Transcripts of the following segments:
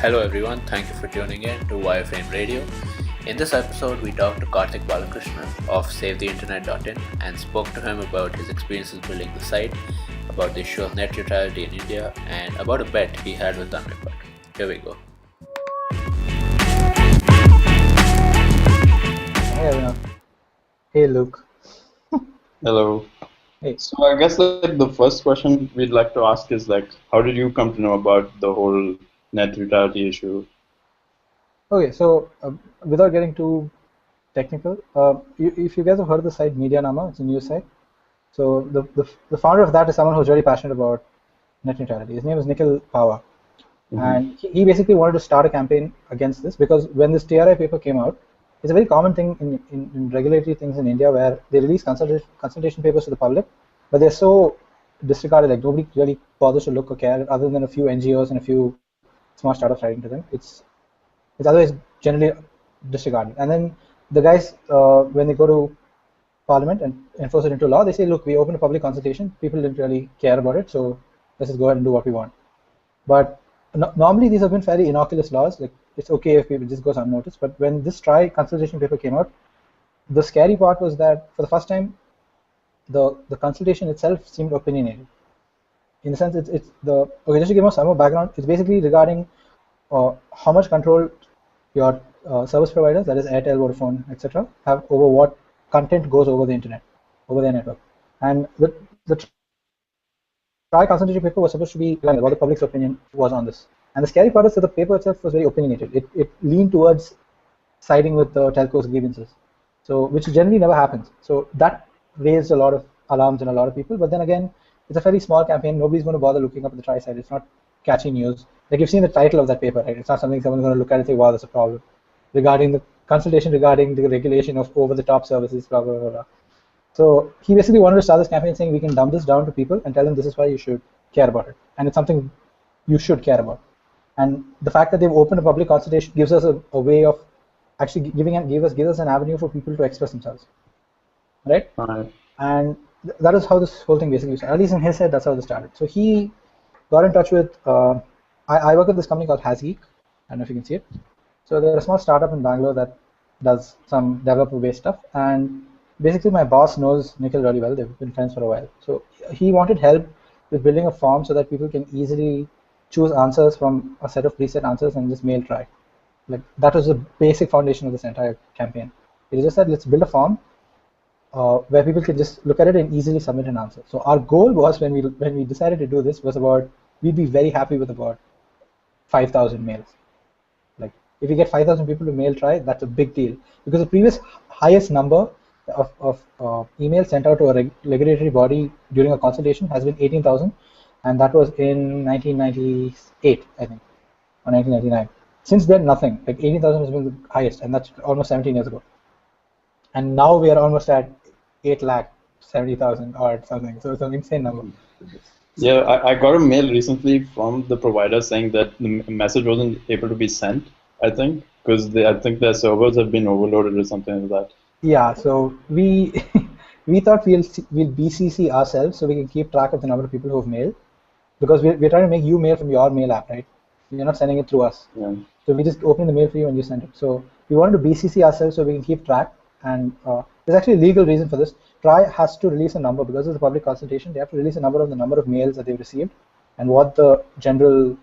Hello everyone, thank you for tuning in to Wireframe Radio. In this episode, we talked to Karthik Balakrishnan of SaveTheInternet.in and spoke to him about his experiences building the site, about the issue of net neutrality in India, and about a bet he had with Unrecord. Here we go. Hey Avinav. Hey Luke. Hello. Hey. So I guess the first question we'd like to ask is how did you come to know about the whole net neutrality issue? Okay, so without getting too technical, if you guys have heard of the site Medianama, it's a news site. So the founder of that is someone who's really passionate about net neutrality. His name is Nikhil Pava. Mm-hmm. And he basically wanted to start a campaign against this because when this TRI paper came out, it's a very common thing in regulatory things in India where they release consultation papers to the public, but they're so disregarded, like nobody really bothers to look or care other than a few NGOs and a few small startups writing to them. It's otherwise generally disregarded. And then the guys, when they go to Parliament and enforce it into law, they say, look, we opened a public consultation, people didn't really care about it, so let's just go ahead and do what we want. But normally these have been fairly innocuous laws, like it's okay if people just goes unnoticed, but when this TRI consultation paper came out, the scary part was that for the first time, the consultation itself seemed opinionated. In the sense, it's okay, just to give you some more background, it's basically regarding how much control your service providers, that is Airtel, Vodafone, etc., have over what content goes over the internet, over their network. And the TRI consultation paper was supposed to be what the public's opinion was on this. And the scary part is that the paper itself was very opinionated. It leaned towards siding with the telco's grievances, so which generally never happens. So that raised a lot of alarms in a lot of people. But then again, it's a fairly small campaign. Nobody's going to bother looking up at the TRI site. It's not catchy news. Like you've seen the title of that paper, right? It's not something someone's going to look at and say, wow, there's a problem. Regarding the consultation regarding the regulation of over-the-top services, blah, blah, blah, blah. So he basically wanted to start this campaign saying we can dumb this down to people and tell them this is why you should care about it. And it's something you should care about. And the fact that they've opened a public consultation gives us a way of actually give us an avenue for people to express themselves. Right? And that is how this whole thing basically started. At least in his head, that's how this started. So he got in touch with, I work with this company called HasGeek. I don't know if you can see it. So they're a small startup in Bangalore that does some developer-based stuff. And basically my boss knows Nikhil really well. They've been friends for a while. So he wanted help with building a form so that people can easily choose answers from a set of preset answers and just mail try. Like that was the basic foundation of this entire campaign. It just said, let's build a form where people can just look at it and easily submit an answer. So our goal was when we decided to do this was we'd be very happy with about 5,000 mails. Like if you get 5,000 people to mail try, that's a big deal because the previous highest number of emails sent out to a regulatory body during a consultation has been 18,000, and that was in 1998, I think, or 1999. Since then, nothing. Like 18,000 has been the highest, and that's almost 17 years ago. And now we are almost at 8,70,000 or something. So it's an insane number. Yeah, I got a mail recently from the provider saying that the message wasn't able to be sent, I think, because I think their servers have been overloaded or something like that. Yeah, so we thought we'll BCC ourselves so we can keep track of the number of people who have mailed, because we're trying to make you mail from your mail app, right? You're not sending it through us. Yeah. So we just open the mail for you and you send it. So we wanted to BCC ourselves so we can keep track. And there's actually a legal reason for this. TRI has to release a number because it's a public consultation. They have to release a number of the number of mails that they've received and what the general,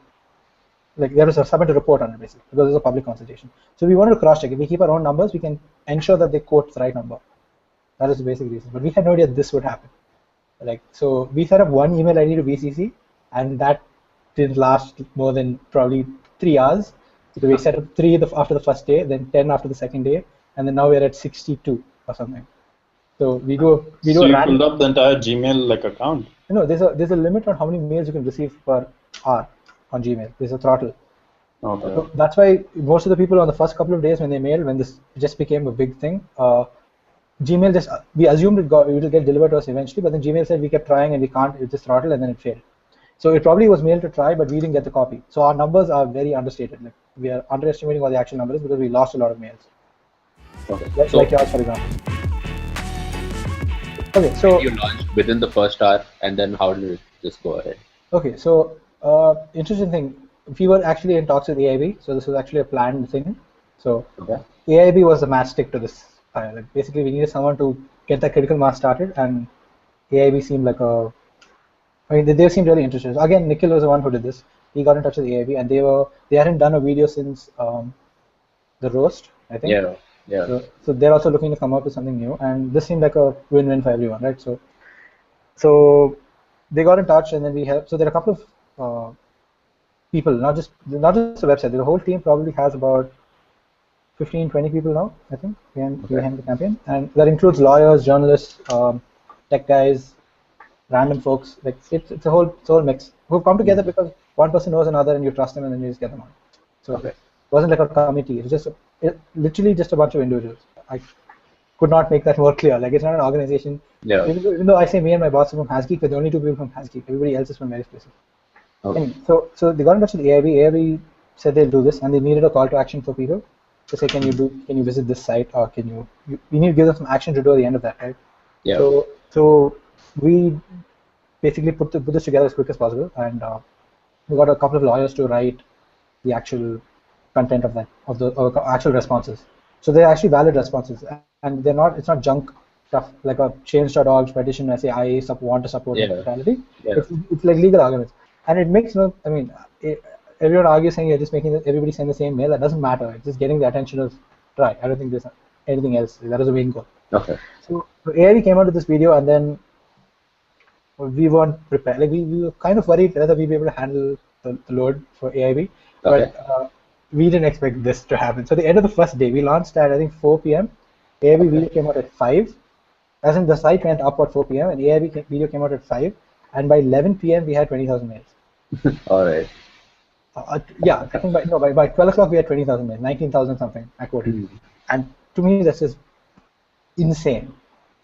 like they have to submit a report on it basically because it's a public consultation. So we wanted to cross check. If we keep our own numbers, we can ensure that they quote the right number. That is the basic reason. But we had no idea this would happen. So we set up one email ID to BCC, and that didn't last more than probably 3 hours. So we set up 3 after the first day, then 10 after the second day, and then now we're at 62 or something. So we do. So you filled up the entire Gmail account? No, there's a limit on how many mails you can receive per hour on Gmail. There's a throttle. Okay. So that's why most of the people on the first couple of days when they mailed, when this just became a big thing, Gmail we assumed it will get delivered to us eventually, but then Gmail said we kept trying and we can't. It just throttled and then it failed. So it probably was mailed to TRI, but we didn't get the copy. So our numbers are very understated. Like we are underestimating what the actual number is because we lost a lot of mails. Okay. Like yours, for example. Okay, so You launched within the first hour, and then how did it just go ahead? Okay, so interesting thing. we were actually in talks with AIB, so this was actually a planned thing. So Okay. AIB was the matchstick to this. Like basically, we needed someone to get that critical mass started, and AIB seemed like a. I mean, they seemed really interested. Again, Nikhil was the one who did this. He got in touch with AIB, and they hadn't done a video since the roast, I think. Yeah. Yeah. So they're also looking to come up with something new, and this seemed like a win-win for everyone, right? So they got in touch, and then we helped. So there are a couple of people, not just the website. The whole team probably has about 15, 20 people now, I think, behind the campaign, and that includes lawyers, journalists, tech guys, random folks. Like it's a whole mix who've come together because one person knows another, and you trust them, and then you just get them on. So it wasn't like a committee. It was just literally just a bunch of individuals. I could not make that more clear. Like it's not an organization. Yeah. Even though I say me and my boss are from HasGeek, we're the only two people from HasGeek. Everybody else is from various places. Okay. Anyway, so they got in touch with AIB. AIB said they'll do this, and they needed a call to action for people to say, can you visit this site, or we need to give them some action to do at the end of that, right? Yeah. So we basically put this together as quick as possible, and we got a couple of lawyers to write the actual content of the actual responses. So they're actually valid responses, and it's not junk stuff like a change.org petition and say I want to support neutrality. Yeah. It's like legal arguments, and it makes no. I mean, everyone argues saying you're just making everybody send the same mail. That doesn't matter. It's just getting the attention of try. I don't think there's anything else. That is the main goal. Okay. So AIB came out with this video, and then we weren't prepared. Like we were kind of worried whether we'd be able to handle the load for AIB, but we didn't expect this to happen. So at the end of the first day, we launched at I think 4 p.m. AIB video came out at 5. As in the site went up at 4 p.m. and AIB video came out at 5, and by 11 p.m. we had 20,000 mails. All right. Yeah, I think by 12 o'clock we had 20,000 mails, 19,000 something I quoted, and to me that's just insane.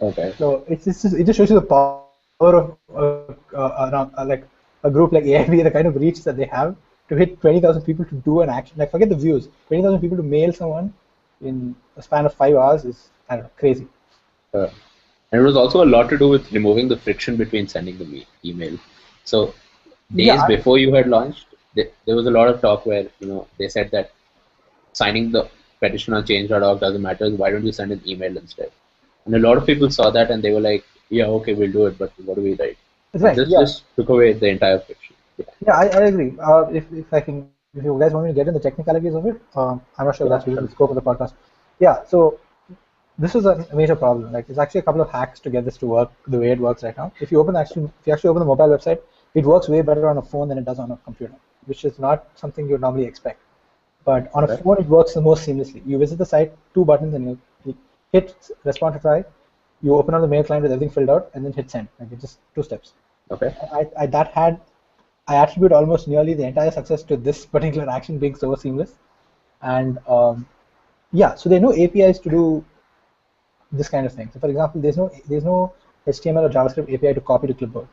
Okay. So it just shows you the power of like a group like AIB, the kind of reach that they have to hit 20,000 people to do an action. Like forget the views, 20,000 people to mail someone in a span of 5 hours is, I don't know, crazy. And it was also a lot to do with removing the friction between sending the email. So days before you had launched, there was a lot of talk where they said that signing the petition on change.org doesn't matter. Why don't you send an email instead? And a lot of people saw that and they were like, yeah, okay, we'll do it, but what do we write? Right. This just took away the entire friction. Yeah, I agree. If you guys want me to get in the technicalities of it, I'm not sure that's really the scope of the podcast. Yeah, so this is a major problem. Like, there's actually a couple of hacks to get this to work the way it works right now. If you actually open the mobile website, it works way better on a phone than it does on a computer, which is not something you would normally expect. But on a phone, it works the most seamlessly. You visit the site, 2 buttons, and you hit respond to try. You open up the mail client with everything filled out, and then hit send. Like it's just 2 steps. Okay. I attribute almost nearly the entire success to this particular action being so seamless, and so they know APIs to do this kind of thing. So, for example, there's no HTML or JavaScript API to copy to clipboard.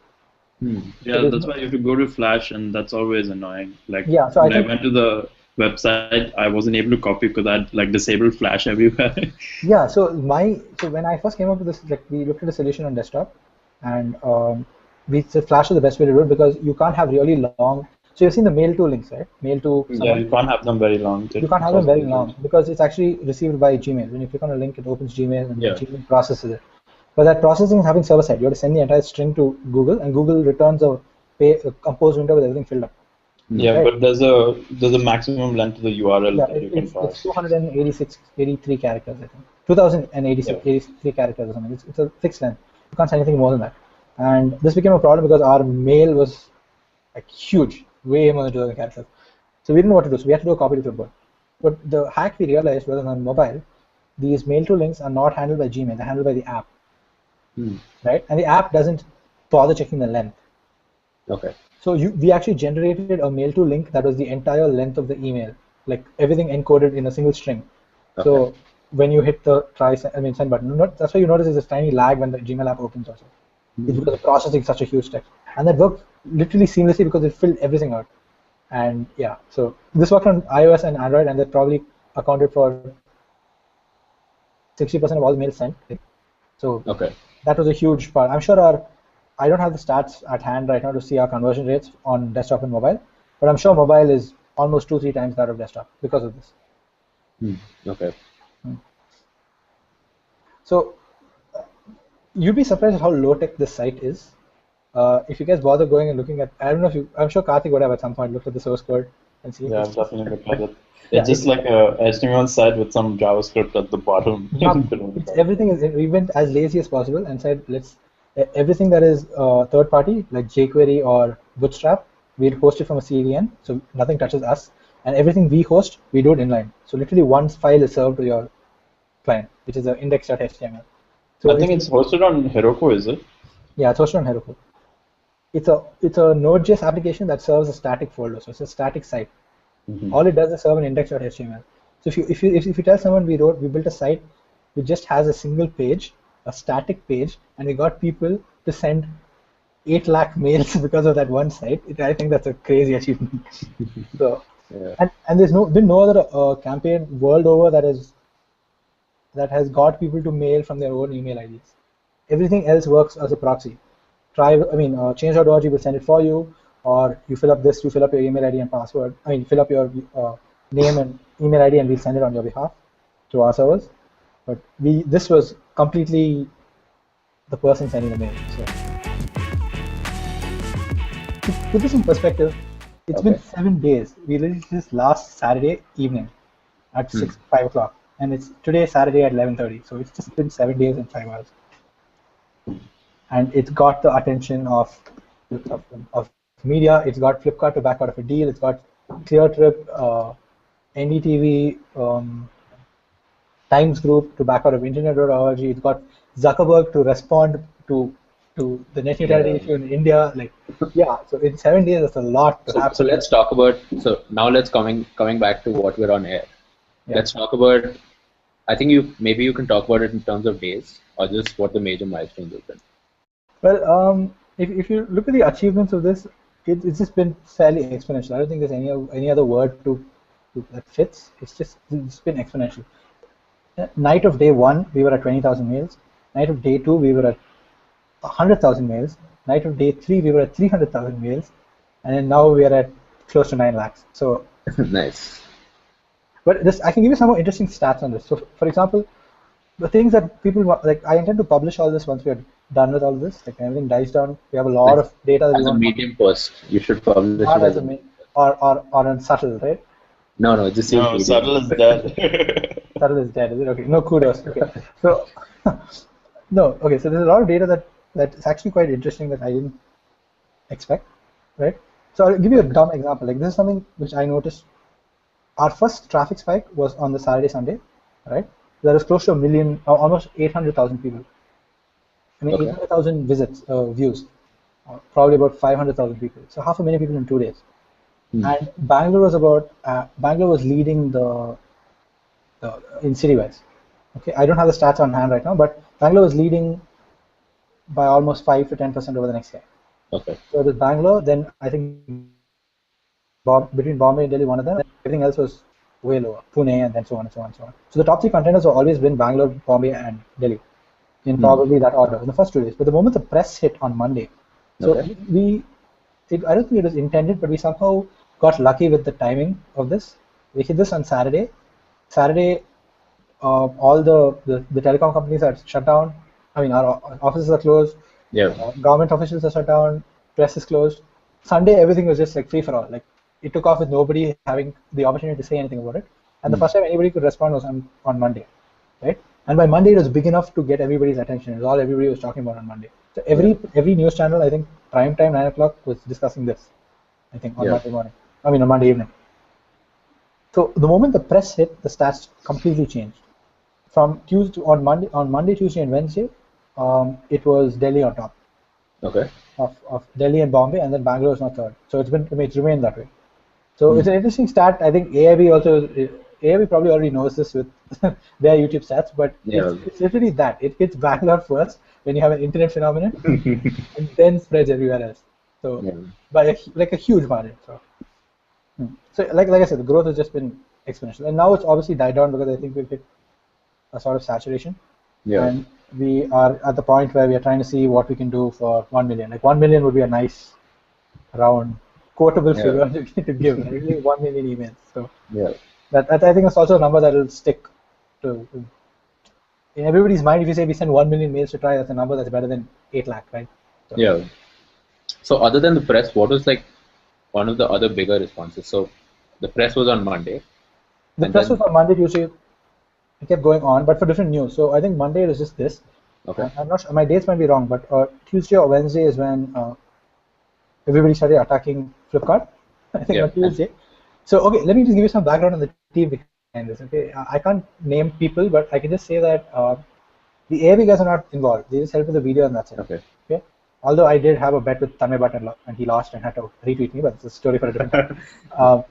Yeah, that's why you have to go to Flash, and that's always annoying. Like so when I went to the website, I wasn't able to copy because I had disabled Flash everywhere. Yeah, so when I first came up with this, we looked at a solution on desktop, and we said Flash is the best way to do it because you can't have really long. So you've seen the mail to links, right? Mail to someone. Yeah, you can't have them very long. You can't have them very long because it's actually received by Gmail. When you click on a link, it opens Gmail and Gmail processes it. But that processing is happening server side. You have to send the entire string to Google, and Google returns a composed window with everything filled up. Yeah, right? But there's a maximum length to the URL that you can pass. It's 83 characters, I think. 83 characters or something. It's a fixed length. You can't send anything more than that. And this became a problem because our mail was like huge, way more than 2,000 characters. So we didn't know what to do. So we had to do a copy to clipboard. But the hack we realized was on mobile, these mail to links are not handled by Gmail. They're handled by the app. Right? And the app doesn't bother checking the length. Okay. So we actually generated a mail to link that was the entire length of the email, like everything encoded in a single string. Okay. So when you hit the send button, that's why you notice there's a tiny lag when the Gmail app opens also. It's because the processing is such a huge text. And that worked literally seamlessly because it filled everything out. And so this worked on iOS and Android, and that probably accounted for 60% of all the mails sent. So that was a huge part. I'm sure I don't have the stats at hand right now to see our conversion rates on desktop and mobile, but I'm sure mobile is almost 2-3 times that of desktop because of this. Okay. So you'd be surprised at how low tech this site is. If you guys bother going and looking at, I don't know if you, I'm sure Karthik would have at some point looked at the source code and see. Yeah, I've definitely looked at it. Yeah, It's just like a HTML site with some JavaScript at the bottom. everything is, we went as lazy as possible and said, everything that is third party, like jQuery or Bootstrap, we'll host it from a CDN, so nothing touches us. And everything we host, we do it inline. So literally one file is served to your client, which is an index.html. So I think it's hosted on Heroku, is it? Yeah, it's hosted on Heroku. It's a Node.js application that serves a static folder, so it's a static site. All it does is serve an index.html. So if you tell someone we built a site which just has a single page, a static page, and we got people to send 8 lakh mails because of that one site, I think that's a crazy achievement. So, and there's been no other campaign world over that has got people to mail from their own email IDs. Everything else works as a proxy. Change.org will send it for you, or you fill up your email ID and password. Fill up your name and email ID, and we'll send it on your behalf to our servers. But this was completely the person sending the mail. So to put this in perspective, it's been 7 days. We released this last Saturday evening at 5 o'clock, and it's today Saturday at 11:30. So it's just been 7 days and 5 hours. And it's got the attention of media. It's got Flipkart to back out of a deal. It's got ClearTrip, NDTV, Times Group to back out of Internet.org. It's got Zuckerberg to respond to the net neutrality issue in India. So in 7 days, that's a lot to happen. So let's talk about. So now let's coming back to what we're on air. Yeah. Let's talk about. I think you can talk about it in terms of days, or just what the major milestones have been. Well, if you look at the achievements of this, it's just been fairly exponential. I don't think there's any other word that fits. It's been exponential. Night of day 1, we were at 20,000 mails. Night of day 2, we were at 100,000 mails. Night of day 3, we were at 300,000 mails, and then now we are at close to 9 lakhs. So nice. But I can give you some more interesting stats on this. So, for example, the things that people want, I intend to publish all this once we're done with all this. Everything dies down. We have a lot of data that as a Medium post. You should publish it as a or on Subtle, right? No, just no. Subtle is dead. Subtle is dead. Is it okay? No kudos. Okay. So no. Okay. So there's a lot of data that's actually quite interesting that I didn't expect, right? So I'll give you a dumb example. This is something which I noticed. Our first traffic spike was on the Saturday, Sunday, right? There was close to 1 million, almost 800,000 people. 800,000 visits, views, probably about 500,000 people. So 500,000 people in 2 days. And Bangalore was leading in city-wise. Okay, I don't have the stats on hand right now, but Bangalore was leading by almost 5 to 10% over the next year. Okay. So it was Bangalore, then I think between Bombay and Delhi, one of them. Everything else was way lower, Pune, and then so on and so on and so on. So the top 3 contenders have always been Bangalore, Bombay, and Delhi, in probably that order in the first 2 days. But the moment the press hit on Monday, so I don't think it was intended, but we somehow got lucky with the timing of this. We hit this on Saturday. All the telecom companies are shut down. Our offices are closed. Yeah. Government officials are shut down. Press is closed. Sunday, everything was just free for all. It took off with nobody having the opportunity to say anything about it. And the first time anybody could respond was on Monday, right? And by Monday, it was big enough to get everybody's attention. It was all everybody was talking about on Monday. So every news channel, I think, prime time, 9 o'clock, was discussing this, I think, on Monday morning. On Monday evening. So the moment the press hit, the stats completely changed. From Monday, Tuesday, and Wednesday, it was Delhi on top. Okay. Of Delhi and Bombay, and then Bangalore is now third. So it's remained that way. So it's an interesting stat. I think AIB probably already knows this with their YouTube stats, but it's literally that. It hits Bangalore first when you have an internet phenomenon, and then spreads everywhere else. So by a huge margin. So like I said, the growth has just been exponential, and now it's obviously died down because I think we've hit a sort of saturation. Yeah. And we are at the point where we are trying to see what we can do for 1 million. 1 million would be a nice round quotable Yeah. figure to give. Right? Only 1 million emails. So Yeah. that I think is also a number that will stick to in everybody's mind. If you say we send 1 million mails to try, that's a number that's better than 8 lakh, right? So, Yeah. So other than the press, what was like one of the other bigger responses? So the press was on Monday, the and press then was on Monday, Tuesday. It kept going on, but for different news. So I think Monday was just this. okay. I'm not sure, my dates might be wrong, but Tuesday or Wednesday is when everybody started attacking Flipkart. I think Yeah. on Tuesday. So okay, let me just give you some background on the team behind this. Okay, I can't name people, but I can just say that the AV guys are not involved. They just help with the video and that's it. Okay. Okay. Although I did have a bet with Tanmay Bhatt and he lost and had to retweet me, but it's a story for a different time.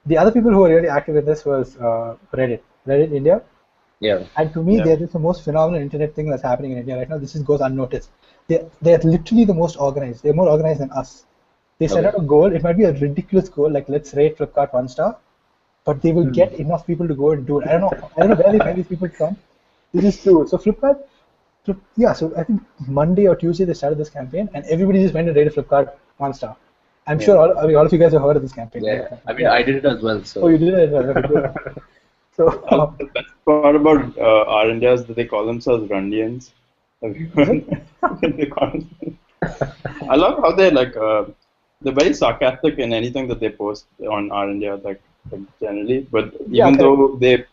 The other people who were really active in this was Reddit India. Yeah. And to me, they're just the most phenomenal internet thing that's happening in India right now. This just goes unnoticed. They're literally the most organized. They're more organized than us. They set Okay. out a goal. It might be a ridiculous goal, like let's rate Flipkart 1 star, but they will get enough people to go and do it. I don't know where they find these people from. They just do it. So Flipkart, so I think Monday or Tuesday they started this campaign, and everybody just went and rated Flipkart 1 star. I'm sure all of you guys have heard of this campaign. Yeah. Right? I mean, I did it as well. So Oh, you did it? Okay, good. So The best part about our India is that they call themselves Rundians. They call them- I love how they're very sarcastic in anything that they post on our India, like generally. But even though they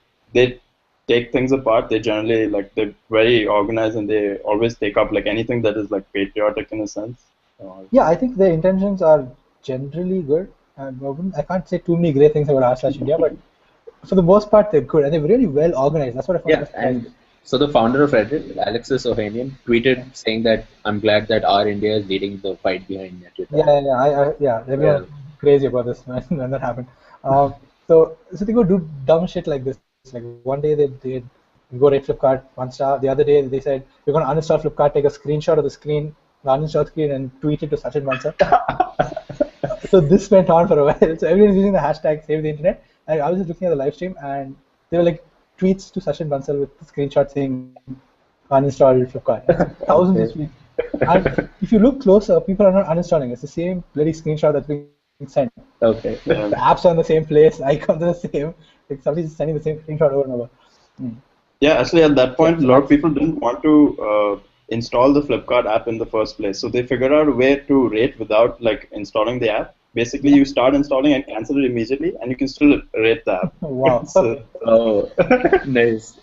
take things apart, they generally they're very organized and they always take up like anything that is like patriotic in a sense. yeah, I think their intentions are generally good. I can't say too many great things about r/India, but for the most part, they're good and they're really well organized. That's what I found. yeah, and so the founder of Reddit, Alexis Ohanian, tweeted saying that I'm glad that our India is leading the fight behind Twitter. Everyone's crazy about this when that happened. So they go do dumb shit like this. Like one day they go rate Flipkart 1 star. The other day they said we're going to uninstall Flipkart, take a screenshot of the screen, the uninstalled screen, and tweet it to Sachin Bansal. So this went on for a while. So everyone's using the hashtag Save the Internet. And I was just looking at the live stream, and there were like tweets to Sachin Bansal with the screenshot saying uninstall Flipkart. Thousands of tweets. And if you look closer, people are not uninstalling. It's the same bloody screenshot that's being sent. Okay. The apps are in the same place, icons are the same. Like somebody's sending the same screenshot over and over. Yeah, actually at that point, a lot of people didn't want to install the Flipkart app in the first place. So they figured out a way to rate without like installing the app. Basically, you start installing and cancel it immediately, and you can still rate the app. Wow. Oh, nice.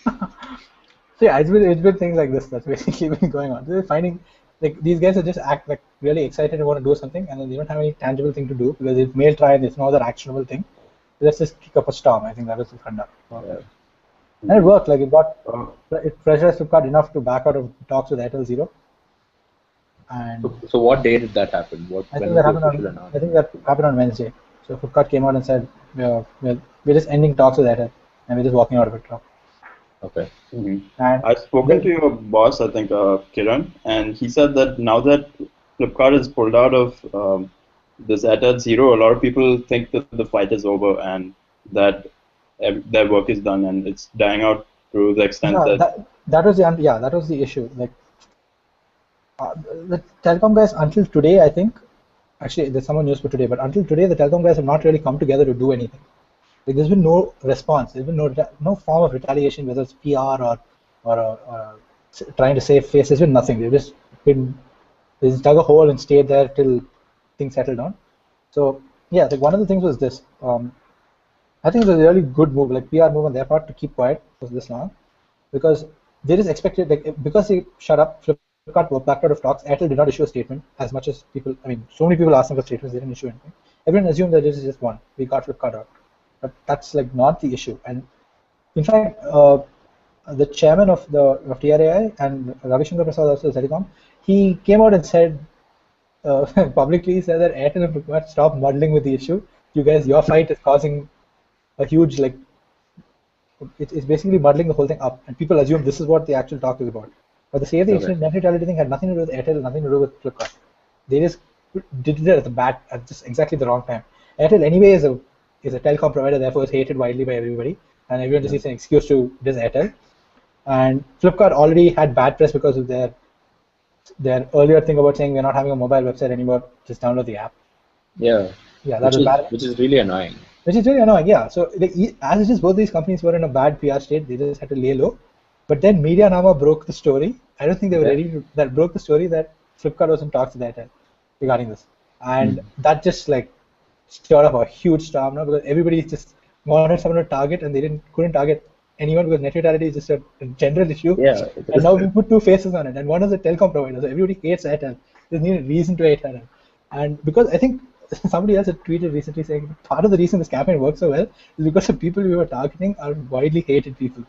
So yeah, it's been things like this that's basically been going on. They're finding like these guys are just act like really excited and want to do something, and then they don't have any tangible thing to do because if mail try and there's no other actionable thing. Let's just kick up a storm. I think that was the funda. And it worked. Like it pressurized Flipkart enough to back out of talks with Airtel Zero. And So what day did that happen? I think that happened on Wednesday. So Flipkart came out and said we're just ending talks with Airtel and we're just walking out of it. Okay. Mm-hmm. And I've spoken to your boss, I think, Kiran, and he said that now that Flipkart is pulled out of this Airtel Zero, a lot of people think that the fight is over and that their work is done and it's dying out to the extent that was the issue. Like the telecom guys until today, I think, actually there's some news for today, but until today the telecom guys have not really come together to do anything. Like there's been no response. There's been no form of retaliation, whether it's PR or trying to save face. There's been nothing. They just dug a hole and stayed there till things settled down. So yeah, like one of the things was this. I think it was a really good move, like PR move on their part to keep quiet for this long, because they just expected, like because they shut up, Flipkart backed out of talks. Airtel did not issue a statement as much as people. I mean, so many people asked them for statements, they didn't issue anything. Everyone assumed that this is just one. We got Flipkart out, but that's like not the issue. And in fact, the chairman of TRAI and Ravi Shankar Prasad, also Telecom, he came out and said publicly, said that Airtel and Flipkart stop muddling with the issue. You guys, your fight is causing a huge it's basically muddling the whole thing up, and people assume this is what the actual talk is about. But the Save the Internet net neutrality thing had nothing to do with Airtel, nothing to do with Flipkart. They just did it at just exactly the wrong time. Airtel anyway is a telecom provider, therefore is hated widely by everybody, and everyone just needs an excuse to diss Airtel. And Flipkart already had bad press because of their earlier thing about saying we're not having a mobile website anymore, just download the app. Yeah. Yeah, that was bad. Which is really annoying. Which is really annoying, yeah. So as it is, both these companies were in a bad PR state. They just had to lay low. But then Media Nama broke the story. I don't think they were ready to, that broke the story that Flipkart was in talks with Airtel regarding this. And that just like stirred up a huge storm now because everybody just wanted someone to target and they couldn't target anyone because net neutrality is just a general issue. Yeah. And now we put two faces on it. And one is a telecom provider. So everybody hates Airtel. There's no reason to hate Airtel. And because I think somebody else had tweeted recently saying part of the reason this campaign worked so well is because the people we were targeting are widely hated people.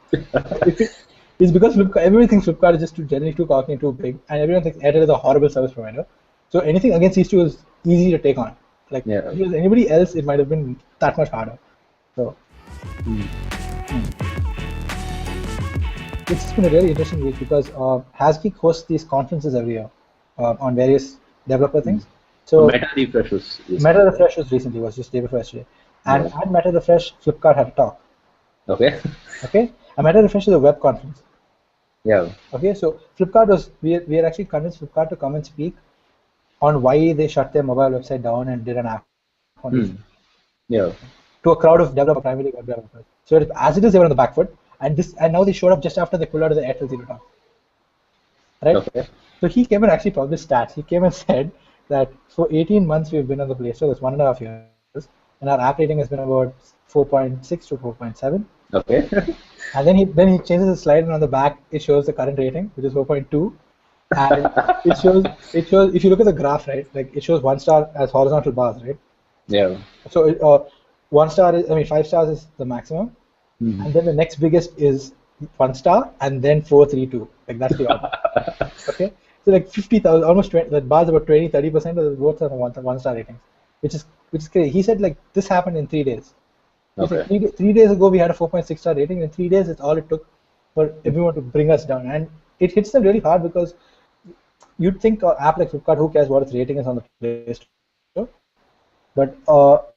It's because everybody thinks Flipkart is just generally too cocky and too big, and everyone thinks Airtel is a horrible service provider. So anything against these two is easy to take on. Like if it was anybody else, it might have been that much harder. So it's been a really interesting week because Hasgeek hosts these conferences every year on various developer things. So Meta Refresh was recently, was just day before yesterday. And at Meta Refresh, Flipkart had a talk. Okay. Okay? And Meta Refresh is a web conference. Yeah. Okay, so Flipkart we had actually convinced Flipkart to come and speak on why they shut their mobile website down and did an app on it. Yeah. To a crowd of developers, primarily web developers. So as it is, they were on the back foot, and now they showed up just after they pulled out of the Airtel Zero talk. Right? Okay. So he came and actually published stats. He came and said that for 18 months we've been on the Play Store, that's 1.5 years, and our app rating has been about 4.6 to 4.7. Okay. And then he changes the slide, and on the back it shows the current rating, which is 4.2, and it shows if you look at the graph, right, like it shows 1 star as horizontal bars, right? Yeah. So 1 star 5 stars is the maximum, and then the next biggest is 1 star, and then 432. Like that's the order. Okay. So like 50,000, almost 20, the bars about 20-30% of the votes are 1 star ratings, which is crazy. He said like this happened in 3 days. Okay. 3 days ago we had a 4.6 star rating. In 3 days, it's all it took for everyone to bring us down, and it hits them really hard because you'd think an app like Flipkart, who cares what its rating is on the Play Store? But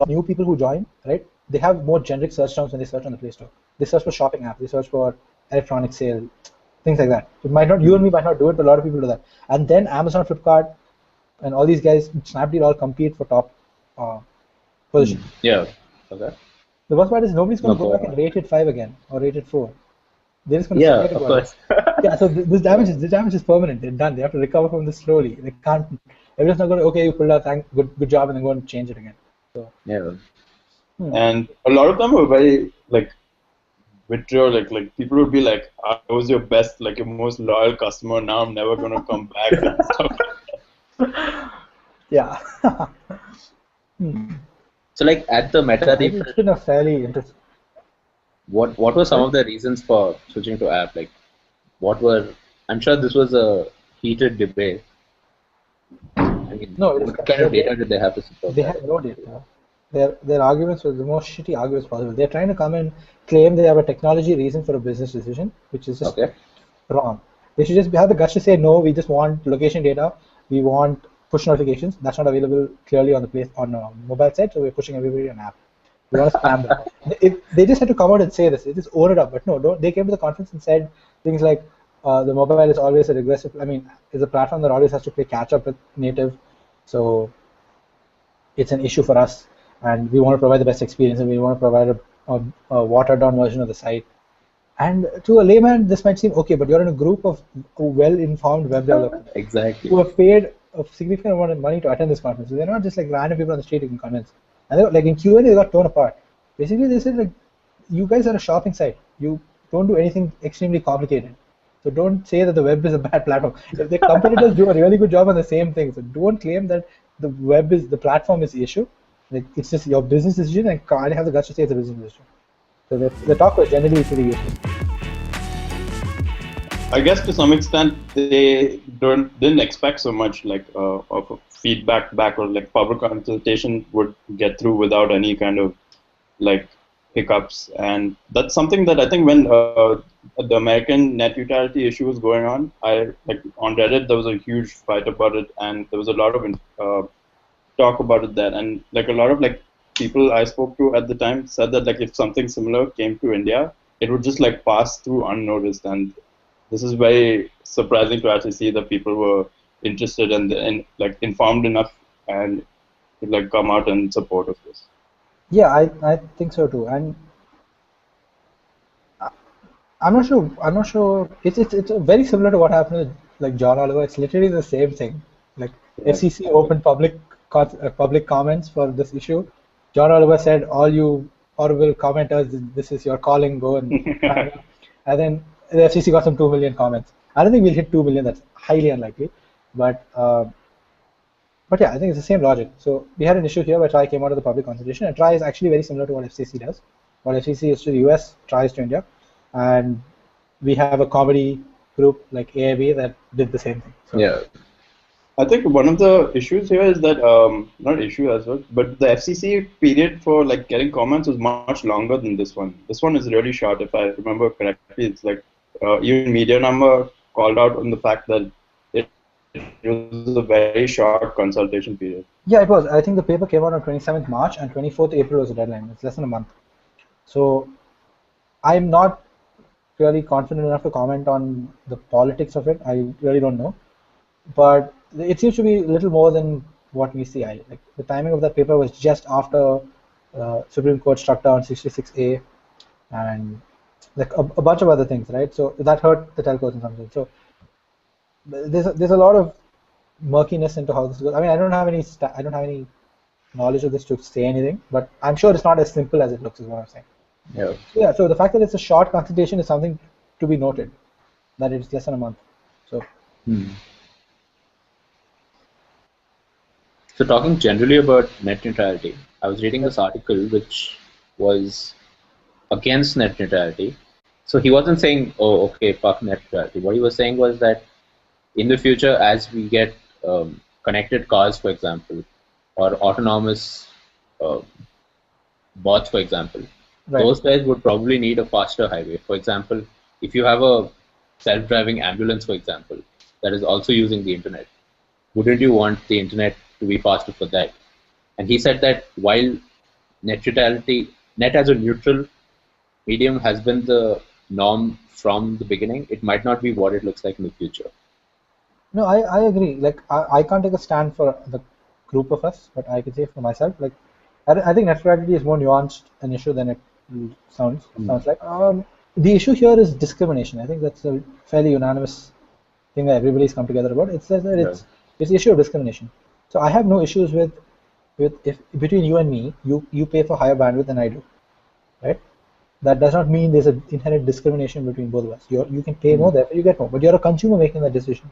new people who join, right? They have more generic search terms when they search on the Play Store. They search for shopping apps. They search for electronic sale, things like that. It might not, you and me might not do it, but a lot of people do that. And then Amazon, Flipkart, and all these guys, Snapdeal, all compete for top position. Yeah. Okay. The worst part is nobody's going to go back and rate it 5 again or rate it 4. They're just going to forget about it. Yeah, so this damage is permanent. They're done. They have to recover from this slowly. They can't. Everyone's not going to, okay, you pulled out, good job, and then go and change it again. So. Yeah. And a lot of them were very like vitriolic. Like people would be like, "I was your best, like your most loyal customer. Now I'm never going to come back." And stuff. Yeah. So like at the Meta Refresh, it's been a fairly interesting. What were some of the reasons for switching to app? Like, I'm sure this was a heated debate. I mean, what kind of data did they have to support? They had no data. Their arguments were the most shitty arguments possible. They're trying to come and claim they have a technology reason for a business decision, which is just wrong. They should just have the guts to say, no, we just want location data. We want push notifications. That's not available clearly on the mobile side, so we're pushing everybody an app. We want to spam them. They just had to come out and say this. They just own it up. But no, they came to the conference and said things like the mobile is always a regressive. Is a platform that always has to play catch up with native. So it's an issue for us, and we want to provide the best experience, and we want to provide a watered down version of the site. And to a layman, this might seem okay, but you're in a group of well-informed web developers who have paid a significant amount of money to attend this conference. So they're not just like random people on the street you can convince. And like in Q&A, they got torn apart. Basically, they said like, you guys are a shopping site. You don't do anything extremely complicated. So don't say that the web is a bad platform. If the competitors do a really good job on the same thing, so don't claim that the platform is the issue. Like it's just your business decision, and can't have the guts to say it's a business decision. So the talk was generally pretty useful. I guess to some extent they didn't expect so much like of feedback back, or like public consultation would get through without any kind of like hiccups, and that's something that I think when the American net neutrality issue was going on, on Reddit there was a huge fight about it, and there was a lot of talk about it there, and like a lot of like people I spoke to at the time said that like if something similar came to India, it would just like pass through unnoticed, and this is very surprising to actually see that people were interested and like informed enough and to like come out in support of this. Yeah, I think so too, and I'm not sure. It's very similar to what happened with like John Oliver. It's literally the same thing. Like Yeah. FCC opened public comments for this issue. John Oliver said, "All you horrible commenters, this is your calling. Go and," and then the FCC got some 2 million comments. I don't think we'll hit 2 million. That's highly unlikely. But yeah, I think it's the same logic. So we had an issue here where TRI came out of the public consultation, and TRI is actually very similar to what FCC does. What FCC is to the US, TRI is to India, and we have a comedy group like AIB that did the same thing. So, Yeah. I think one of the issues here is that not issue as well, but the FCC period for like getting comments was much longer than this one. This one is really short, if I remember correctly. It's like even Media Number called out on the fact that it was a very short consultation period. Yeah, it was. I think the paper came out on 27th March and 24th April was the deadline. It's less than a month. So I'm not really confident enough to comment on the politics of it. I really don't know. But it seems to be a little more than what we see. Like the timing of that paper was just after Supreme Court struck down 66A and like a bunch of other things, right? So that hurt the telcos in some sense. So there's a lot of murkiness into how this goes. I mean, I don't have any knowledge of this to say anything, but I'm sure it's not as simple as it looks, is what I'm saying. Yeah. Yeah. So the fact that it's a short consultation is something to be noted. That it's less than a month. So. So talking generally about net neutrality, I was reading this article which was against net neutrality. So he wasn't saying, oh, okay, fuck net neutrality. What he was saying was that in the future, as we get connected cars, for example, or autonomous bots, for example, Right. those guys would probably need a faster highway. For example, if you have a self-driving ambulance, for example, that is also using the internet, wouldn't you want the internet to be faster for that? And he said that while net as a neutral medium has been the norm from the beginning, it might not be what it looks like in the future. No, I agree. Like I can't take a stand for the group of us, but I can say for myself, like I think net neutrality is more nuanced an issue than it sounds like. The issue here is discrimination. I think that's a fairly unanimous thing that everybody's come together about. It's that it's the issue of discrimination. So I have no issues with if between you and me, you pay for higher bandwidth than I do, right? That does not mean there's an inherent discrimination between both of us. You can pay more, therefore you get more. But you're a consumer making that decision.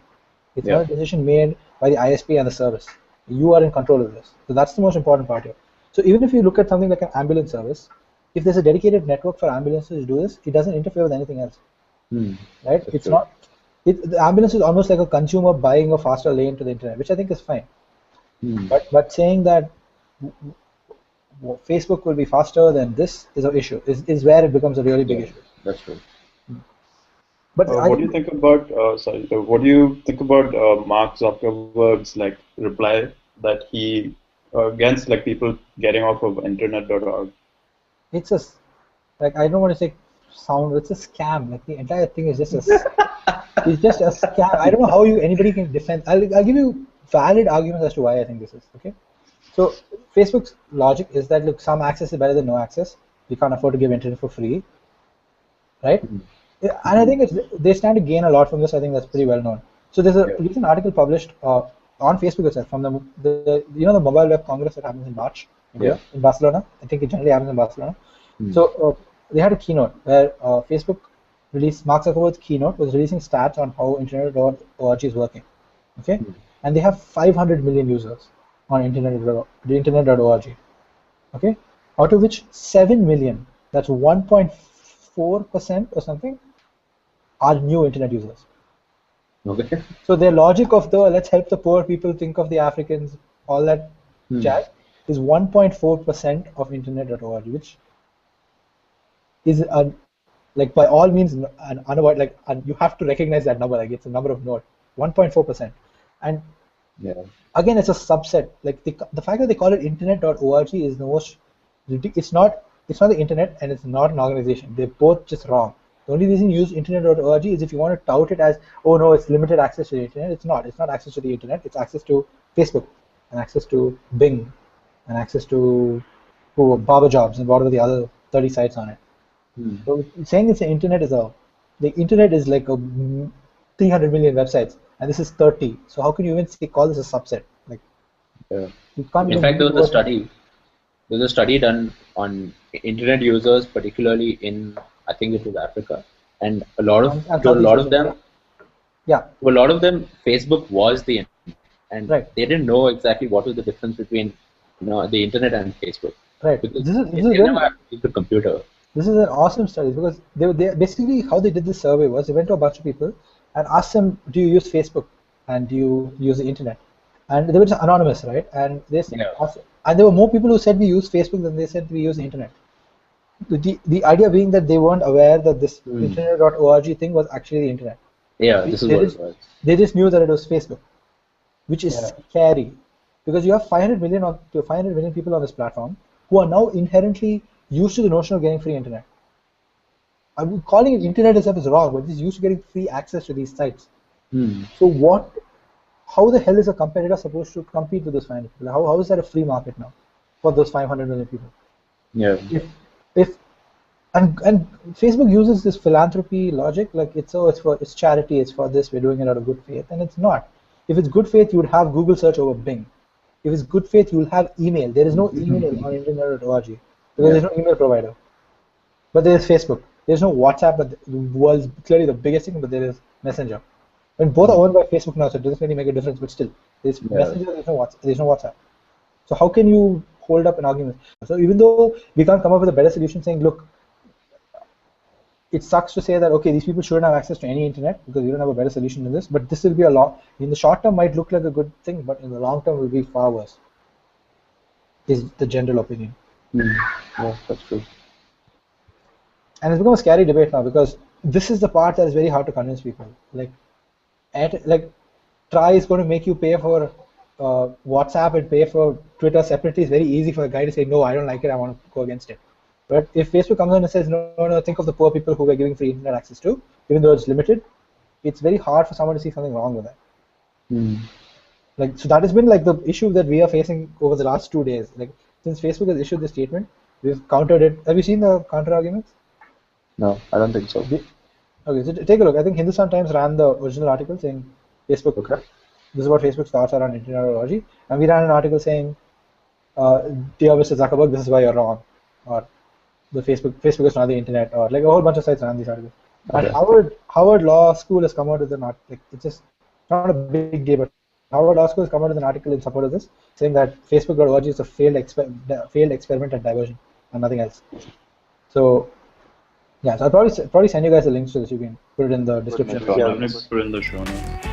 It's not a decision made by the ISP and the service. You are in control of this. So that's the most important part here. So even if you look at something like an ambulance service, if there's a dedicated network for ambulances to do this, it doesn't interfere with anything else. Right? That's it's true. The ambulance is almost like a consumer buying a faster lane to the internet, which I think is fine. But saying that Facebook will be faster than this is an issue. Is where it becomes a really big issue. That's true. But what do you think about what do you think about Mark Zuckerberg's like reply that he against like people getting off of internet.org? It's I don't want to say sound. It's a scam. Like the entire thing is just it's just a scam. I don't know how anybody can defend. I'll give you valid arguments as to why I think this is okay. So Facebook's logic is that look, some access is better than no access. We can't afford to give internet for free, right? And I think they stand to gain a lot from this. I think that's pretty well known. So there's a recent article published on Facebook itself from the Mobile Web Congress that happens in March in Barcelona. I think it generally happens in Barcelona. So they had a keynote where Facebook released Mark Zuckerberg's keynote was releasing stats on how internet.org is working. Okay, and they have 500 million users on internet.org. Okay, out of which 7 million, that's 1.4% or something, are new internet users. Okay. So their logic of the let's help the poor people, think of the Africans, all that jazz is 1.4% of internet.org, which is like by all means an unavoidable, like you have to recognize that number, like it's a number of note, 1.4%. And again, it's a subset. Like the fact that they call it internet.org is the most ridiculous. It's not the internet and it's not an organization. They're both just wrong. The only reason you use internet.org is if you want to tout it as, oh no, it's limited access to the internet. It's not. It's not access to the internet. It's access to Facebook and access to Bing and access to barber jobs and what are the other 30 sites on it. So saying it's the internet the internet is like 300 million websites, and this is 30. So how can you even call this a subset? Like, you can't. In fact, there was a study done on internet users, particularly in, I think it was Africa, and a lot of them, Facebook was the internet, and they didn't know exactly what was the difference between the internet and Facebook. Right. Because this is never have to use the computer. This is an awesome study because they basically how they did this survey was they went to a bunch of people and asked them, do you use Facebook and do you use the internet? And they were just anonymous, right? And they and there were more people who said we use Facebook than they said we use the internet. The idea being that they weren't aware that this internet.org thing was actually the internet. Yeah, this is what it was. They just knew that it was Facebook, which is scary because you have 500 million people on this platform who are now inherently used to the notion of getting free internet. I'm calling it internet itself is wrong, but it's used to getting free access to these sites. So how the hell is a competitor supposed to compete with those 500 people? How is that a free market now for those 500 million people? Yeah. And Facebook uses this philanthropy logic, like it's charity, it's for this, we're doing it out of good faith, and it's not. If it's good faith, you would have Google search over Bing. If it's good faith, you will have email. There is no email on internet.org because there's no email provider. But there is Facebook. There's no WhatsApp, but the world's clearly the biggest thing, but there is Messenger. And both are owned by Facebook now, so it doesn't really make a difference, but still, there's Messenger, there's no WhatsApp. So how can you hold up an argument? So even though we can't come up with a better solution saying, look, it sucks to say that, okay, these people shouldn't have access to any internet because we don't have a better solution than this, but this will be a lot, in the short term might look like a good thing, but in the long term will be far worse, is the general opinion. Yeah, that's true. And it's become a scary debate now because this is the part that is very hard to convince people. Like Try is going to make you pay for WhatsApp and pay for Twitter separately. It's very easy for a guy to say, no, I don't like it, I want to go against it. But if Facebook comes in and says, no, think of the poor people who we're giving free internet access to, even though it's limited, it's very hard for someone to see something wrong with that. So that has been like the issue that we are facing over the last 2 days. Like since Facebook has issued this statement, we've countered it. Have you seen the counter arguments? No, I don't think so. Okay, so take a look. I think Hindustan Times ran the original article saying Facebook. Okay. This is what Facebook's thoughts are on internet.org, and we ran an article saying, "Dear Mr. Zuckerberg, this is why you're wrong," or the Facebook is not the internet, or like a whole bunch of sites ran these articles. Okay. And Harvard Law School has come out with an article. Like, it's just not a big deal, but Harvard Law School has come out with an article in support of this, saying that Facebook.org is a failed experiment at diversion and nothing else. So. Yeah, so I'll probably send you guys the links to this. You can put it in the description. Put it in the show notes.